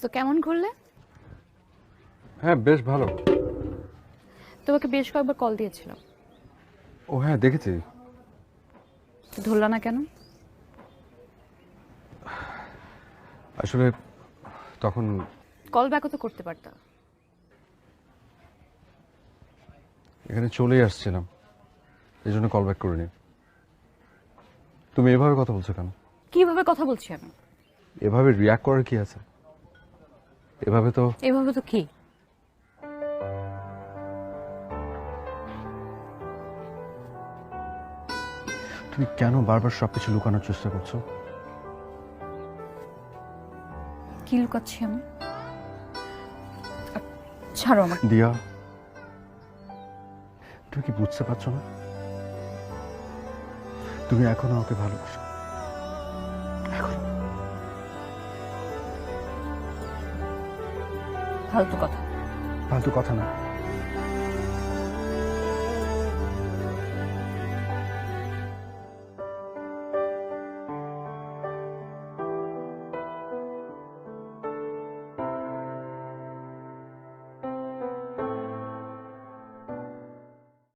তো কেমন ঘুরলে? হ্যাঁ বেশ ভালো। তোমাকে বেশ কয়েকবার কল দিয়েছিলাম, ও হ্যাঁ দেখেছি। তো ধরলা না কেন? আসলে তখন কল ব্যাকও তো করতে পারতা। এখানে চলেই আসছিলাম, এই জন্য কল ব্যাক করিনি। তুমি এভাবে কথা বলছো কেন? কিভাবে কথা বলছি আমি? এভাবে রিয়াক্ট করার কি আছে? এভাবে তো এভাবে তো কি? তুমি কেন বারবার সবকিছু লুকানোর চেষ্টা করছো? কি লুকাচ্ছি আমি? ছাড়ো আমাকে। দিয়া, তুমি কি বুঝতে পারছো না? তুমি এখনো আমাকে ভালোবাসো। ফালতু কথা। ফালতু কথা না।